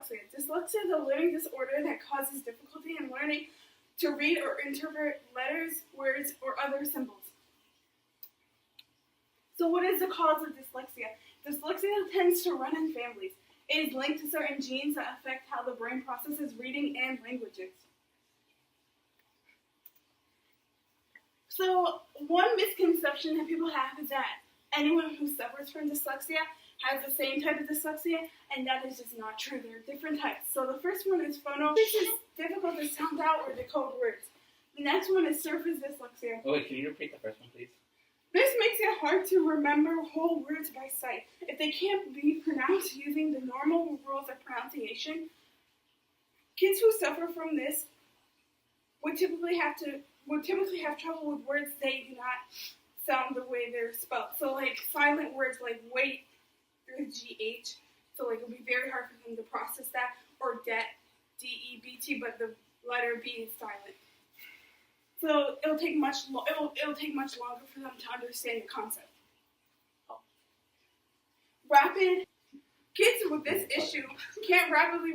Dyslexia is a learning disorder that causes difficulty in learning to read or interpret letters, words, or other symbols. So what is the cause of dyslexia? Dyslexia tends to run in families. It is linked to certain genes that affect how the brain processes reading and languages. So one misconception that people have is that anyone who suffers from dyslexia has the same type of dyslexia, and that is just not true. There are different types. So the first one is phono. This is difficult to sound out or decode words. The next one is surface dyslexia. Oh wait, can you repeat the first one, please? This makes it hard to remember whole words by sight. If they can't be pronounced using the normal rules of pronunciation, kids who suffer from this would typically have trouble with words they do not sound the way they're spelled. So like silent words like wait, there's GH. So like it would be very hard for them to process that, or debt, DEBT, but the letter B is silent. So it'll take much longer for them to understand the concept. Kids with this issue can't rapidly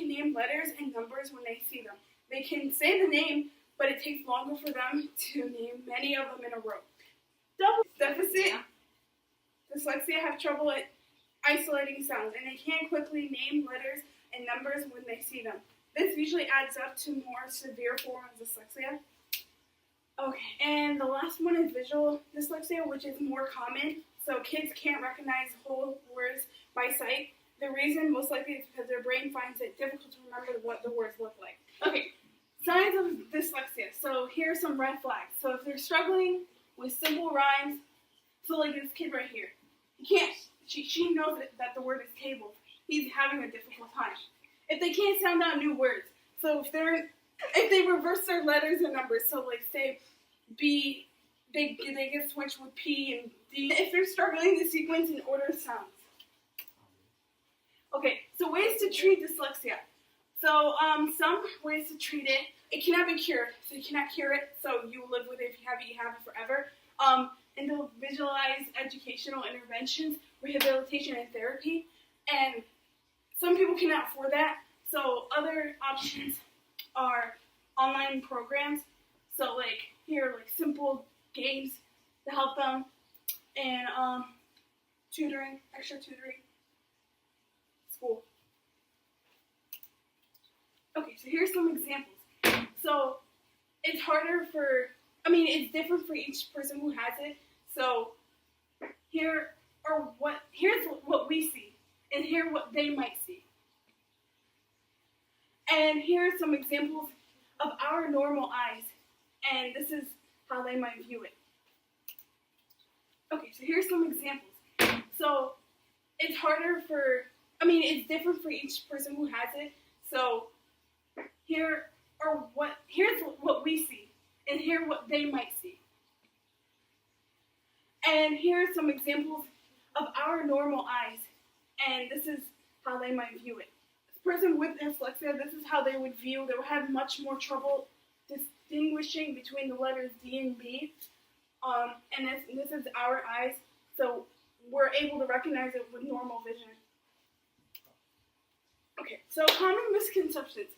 name letters and numbers when they see them. They can say the name, but it takes longer for them to name many of them in a row. Double deficit dyslexia have trouble at isolating sounds, and they can't quickly name letters and numbers when they see them. This usually adds up to more severe form of dyslexia. Okay, and the last one is visual dyslexia, which is more common. So kids can't recognize whole words by sight. The reason most likely is because their brain finds it difficult to remember what the words look like. Okay, signs of dyslexia. So here are some red flags. So if they're struggling with simple rhymes, so like this kid right here, she knows that the word is table. He's having a difficult time. If they can't sound out new words, so if they reverse their letters and numbers, so like say B, they get switched with P and D. If they're struggling to sequence and order sounds. Okay, so ways to treat dyslexia. So some ways to treat it. It cannot be cured, so you cannot cure it. So you live with it. If you have it forever. Individualized educational interventions, rehabilitation, and therapy. And some people cannot afford that. So other options are online programs. So like here, like simple games to help them, and tutoring, extra tutoring, school. Okay, so here's some examples. So it's it's different for each person who has it. So here's what we see, and here what they might see. And here are some examples of our normal eyes, and this is how they might view it. Okay, so here's some examples. So it's different for each person who has it. So here's what we see, and here what they might see. And here are some examples of our normal eyes, and this is how they might view it. This person with dyslexia, this is how they would view. They would have much more trouble distinguishing between the letters D and B. And this is our eyes, so we're able to recognize it with normal vision. Okay, so common misconceptions.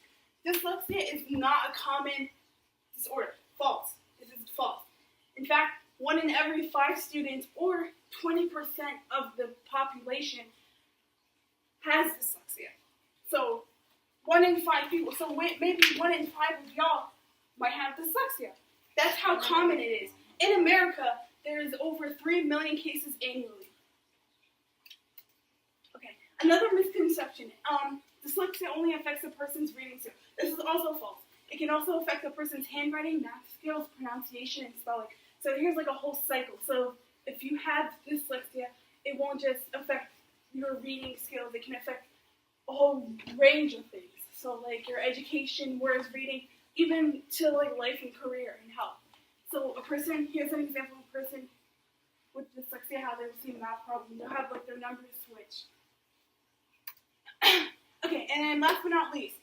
Dyslexia is not a common disorder. False. This is false. In fact, 1 in every 5 students, or 20% of the population, has dyslexia. So 1 in 5 people. So maybe 1 in 5 of y'all might have dyslexia. That's how common it is. In America, there is over 3 million cases annually. Okay, another misconception. Dyslexia only affects a person's reading skills. This is also false. It can also affect a person's handwriting, math skills, pronunciation, and spelling. So here's like a whole cycle. So if you have dyslexia, it won't just affect your reading skills. It can affect a whole range of things. So like your education, words, reading, even to like life and career and health. So here's an example of a person with dyslexia, how they will see math problems. They'll have like their numbers switch. Okay, and then last but not least,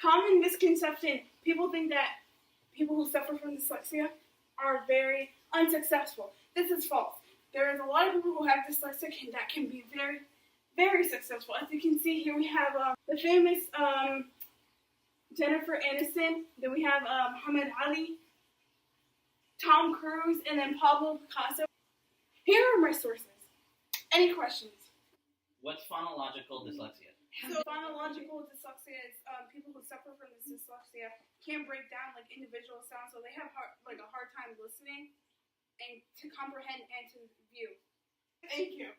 common misconception. People think that people who suffer from dyslexia are very unsuccessful. This is false. There is a lot of people who have dyslexia that can be very, very successful. As you can see here, we have the famous Jennifer Aniston, then we have Muhammad Ali, Tom Cruise, and then Pablo Picasso. Here are my sources. Any questions? What's phonological dyslexia? So phonological dyslexia is people who suffer from this dyslexia can't break down like individual sounds, so they have a hard time listening and to comprehend and to view. Thank you.